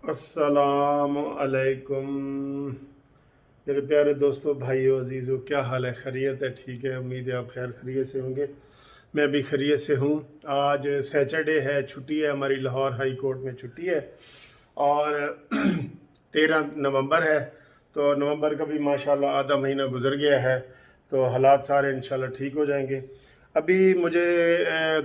अस्सलाम अलैकुम मेरे प्यारे दोस्तों, भाइयों, अजीज़ों, क्या हाल है? खैरियत है? ठीक है, उम्मीद है आप खैर खैरियत से होंगे। मैं भी खैरियत से हूँ। आज सैटरडे है, छुट्टी है, हमारी लाहौर हाई कोर्ट में छुट्टी है और 13 नवंबर है। तो नवंबर का भी माशाल्लाह आधा महीना गुजर गया है, तो हालात सारे इंशाल्लाह ठीक हो जाएंगे। अभी मुझे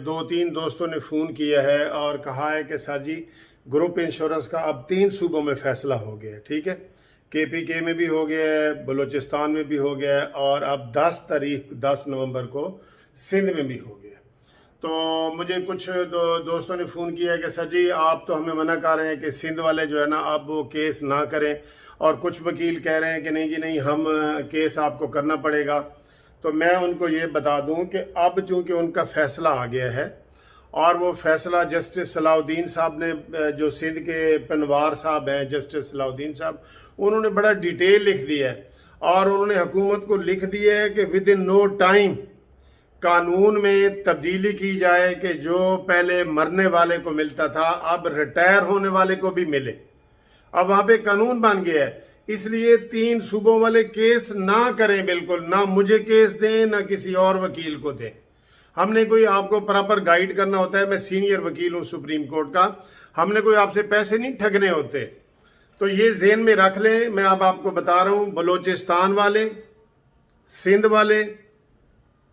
दो तीन दोस्तों ने फ़ोन किया है और कहा है कि सर जी, ग्रुप इंश्योरेंस का अब 3 सूबों में फ़ैसला हो गया है। ठीक है, KPK में भी हो गया है, बलूचिस्तान में भी हो गया है और अब 10 नवंबर को सिंध में भी हो गया है। तो मुझे कुछ दोस्तों ने फ़ोन किया कि सर जी, आप तो हमें मना कर रहे हैं कि सिंध वाले जो है ना, आप वो केस ना करें, और कुछ वकील कह रहे हैं कि नहीं जी नहीं, हम केस आपको करना पड़ेगा। तो मैं उनको ये बता दूं कि अब चूँकि उनका फ़ैसला आ गया है और वो फैसला जस्टिस सलाउद्दीन साहब ने, जो सिंध के पनवार साहब हैं, जस्टिस सलाउद्दीन साहब, उन्होंने बड़ा डिटेल लिख दिया है और उन्होंने हुकूमत को लिख दिया है कि विद इन नो टाइम कानून में तब्दीली की जाए कि जो पहले मरने वाले को मिलता था अब रिटायर होने वाले को भी मिले। अब वहां पे कानून बन गया है, इसलिए 3 सूबों वाले केस ना करें, बिल्कुल ना मुझे केस दें ना किसी और वकील को दें। हमने कोई आपको प्रॉपर गाइड करना होता है, मैं सीनियर वकील हूँ सुप्रीम कोर्ट का, हमने कोई आपसे पैसे नहीं ठगने होते। तो ये जेहन में रख लें। मैं अब आपको बता रहा हूँ, बलूचिस्तान वाले, सिंध वाले,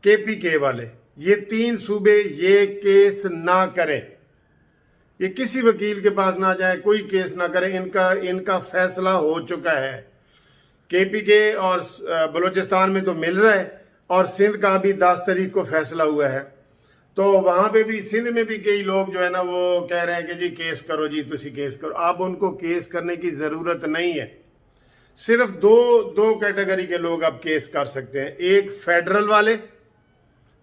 KPK वाले, ये 3 सूबे ये केस ना करें, ये किसी वकील के पास ना जाए, कोई केस ना करें। इनका फैसला हो चुका है। KPK और बलूचिस्तान में तो मिल रहा है और सिंध का भी 10 तारीख को फैसला हुआ है। तो वहां पे भी, सिंध में भी कई लोग जो है ना वो कह रहे हैं कि जी केस करो, जी तुसी केस करो। अब उनको केस करने की जरूरत नहीं है। सिर्फ दो कैटेगरी के लोग अब केस कर सकते हैं। एक फेडरल वाले,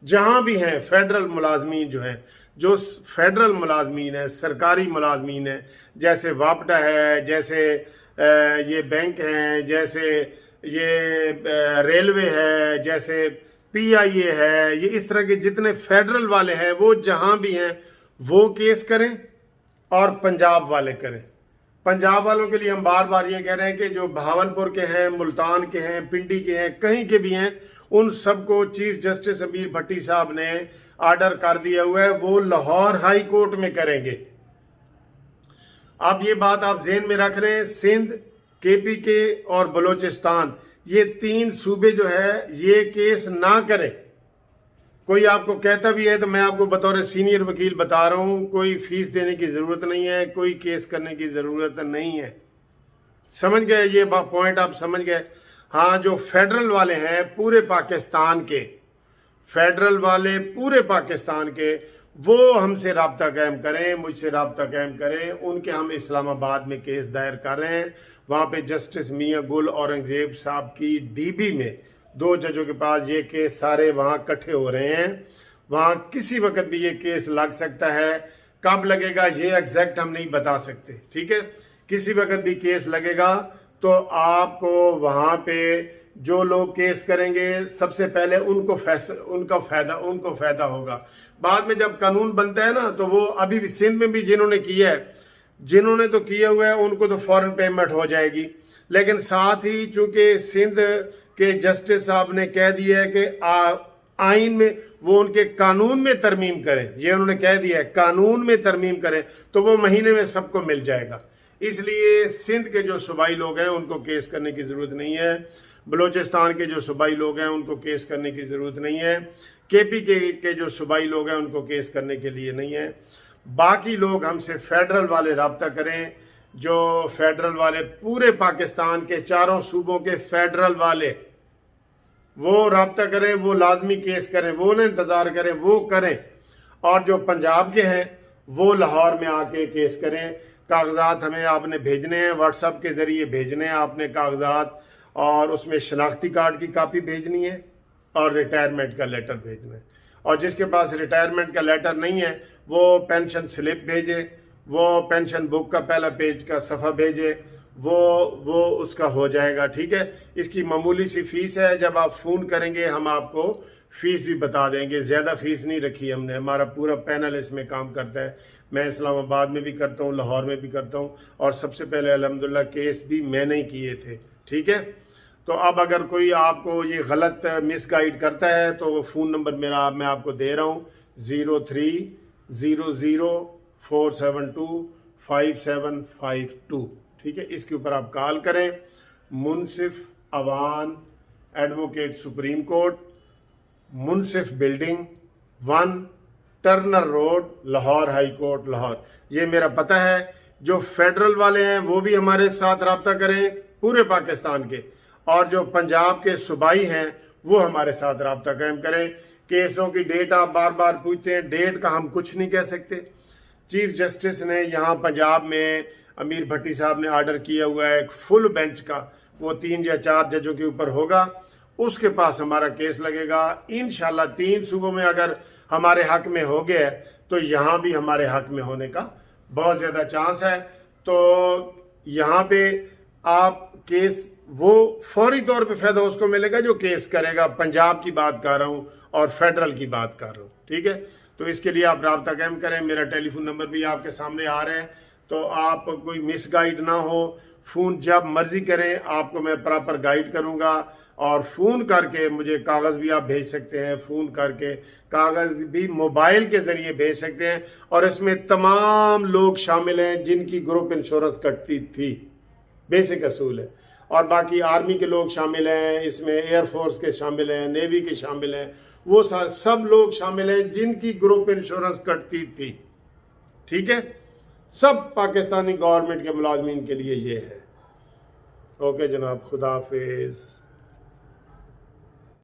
जहां भी हैं फेडरल मुलाजमीन जो हैं, जो फेडरल मुलाजमीन है, सरकारी मुलाजमीन है, जैसे वापडा है, जैसे ये बैंक हैं, जैसे ये रेलवे है, जैसे PIA है, ये इस तरह के जितने फेडरल वाले हैं वो जहां भी हैं वो केस करें और पंजाब वाले करें। पंजाब वालों के लिए हम बार बार ये कह रहे हैं कि जो बहावलपुर के हैं, मुल्तान के हैं, पिंडी के हैं, कहीं के भी हैं, उन सबको चीफ जस्टिस अमीर भट्टी साहब ने ऑर्डर कर दिया हुआ है, वो लाहौर हाई कोर्ट में करेंगे। अब ये बात आप जेहन में रख रहे हैं, सिंध, KPK और बलूचिस्तान, ये 3 सूबे जो है ये केस ना करें। कोई आपको कहता भी है तो मैं आपको बतौर सीनियर वकील बता रहा हूं, कोई फीस देने की जरूरत नहीं है, कोई केस करने की जरूरत नहीं है। समझ गए? ये पॉइंट आप समझ गए? हाँ, जो फेडरल वाले हैं पूरे पाकिस्तान के, फेडरल वाले पूरे पाकिस्तान के, वो हमसे रब्ता कायम करें, मुझसे रब्ता कायम करें। उनके हम इस्लामाबाद में केस दायर कर रहे हैं। वहाँ पे जस्टिस मियाँ गुल औरंगजेब साहब की DB में 2 जजों के पास ये केस सारे वहाँ इकट्ठे हो रहे हैं। वहाँ किसी वक्त भी ये केस लग सकता है। कब लगेगा ये एग्जैक्ट हम नहीं बता सकते, ठीक है? किसी वक्त भी केस लगेगा तो आपको वहाँ पे जो लोग केस करेंगे सबसे पहले उनको फायदा होगा। बाद में जब कानून बनता है ना, तो वो अभी भी सिंध में भी जिन्होंने किया है, जिन्होंने तो किया हुआ है, उनको तो फौरन पेमेंट हो जाएगी। लेकिन साथ ही चूंकि सिंध के जस्टिस साहब ने कह दिया है कि आइन में वो उनके कानून में तरमीम करें, ये उन्होंने कह दिया है कानून में तरमीम करें, तो वो महीने में सबको मिल जाएगा। इसलिए सिंध के जो सूबाई लोग हैं उनको केस करने की ज़रूरत नहीं है। बलूचिस्तान के जो सूबाई लोग हैं उनको केस करने की ज़रूरत नहीं है। KPK के जो सूबाई लोग हैं उनको केस करने के लिए नहीं है। बाकी लोग हमसे फेडरल वाले रब्ता करें, जो फेडरल वाले पूरे पाकिस्तान के 4 सूबों के फेडरल वाले, वो रब्ता करें, वो लाजमी केस करें, वो ना इंतज़ार करें, वो करें। और जो पंजाब के हैं वो लाहौर में आके केस करें। कागजात हमें आपने भेजने हैं, व्हाट्सएप के ज़रिए भेजने हैं आपने कागजात, और उसमें शनाख्ती कार्ड की कापी भेजनी है और रिटायरमेंट का लेटर भेजना है। और जिसके पास रिटायरमेंट का लेटर नहीं है वो पेंशन स्लिप भेजे, वो पेंशन बुक का पहला पेज का सफ़ा भेजे, वो उसका हो जाएगा, ठीक है? इसकी मामूली सी फीस है, जब आप फ़ोन करेंगे हम आपको फीस भी बता देंगे। ज़्यादा फीस नहीं रखी हमने, हमारा पूरा पैनल इसमें काम करता है। मैं इस्लामाबाद में भी करता हूँ, लाहौर में भी करता हूँ, और सबसे पहले अल्हम्दुलिल्लाह केस भी मैंने ही किए थे। ठीक है, तो अब अगर कोई आपको ये गलत मिसगाइड करता है तो फ़ोन नंबर मेरा मैं आपको दे रहा हूँ 030047255752। ठीक है, इसके ऊपर आप कॉल करें। Munsif Awan advocate supreme court, Munsif building 1 Turner road, Lahore high court Lahore, ये मेरा पता है। जो फेडरल वाले हैं वो भी हमारे साथ रब्ता करें पूरे पाकिस्तान के, और जो पंजाब के सूबाई हैं वो हमारे साथ रब्ता कायम करें। केसों की डेट आप बार बार पूछते हैं, डेट का हम कुछ नहीं कह सकते। चीफ जस्टिस ने यहाँ पंजाब में अमीर भट्टी साहब ने ऑर्डर किया हुआ है एक फुल बेंच का, वो 3 या 4 जजों के ऊपर होगा, उसके पास हमारा केस लगेगा इंशाल्लाह। 3 सूबों में अगर हमारे हक में हो गया तो यहाँ भी हमारे हक में होने का बहुत ज़्यादा चांस है। तो यहाँ पे आप केस वो फौरी तौर पे फ़ायदा उसको मिलेगा जो केस करेगा। पंजाब की बात कर रहा हूँ और फेडरल की बात कर रहा हूँ। ठीक है, तो इसके लिए आप रब्ता कायम करें। मेरा टेलीफोन नंबर भी आपके सामने आ रहा है, तो आप कोई मिस गाइड ना हो, फ़ोन जब मर्ज़ी करें, आपको मैं प्रॉपर गाइड करूँगा। और फ़ोन करके मुझे कागज़ भी आप भेज सकते हैं, फ़ोन करके कागज़ भी मोबाइल के ज़रिए भेज सकते हैं। और इसमें तमाम लोग शामिल हैं जिनकी ग्रुप इंश्योरेंस कटती थी, बेसिक असूल है। और बाकी आर्मी के लोग शामिल हैं इसमें, एयरफोर्स के शामिल हैं, नेवी के शामिल हैं, वो सारे सब लोग शामिल हैं जिनकी ग्रुप इंश्योरेंस कटती थी। ठीक है, सब पाकिस्तानी गवर्नमेंट के मुलाजमीन के लिए ये है। ओके जनाब, खुदा हाफिज़।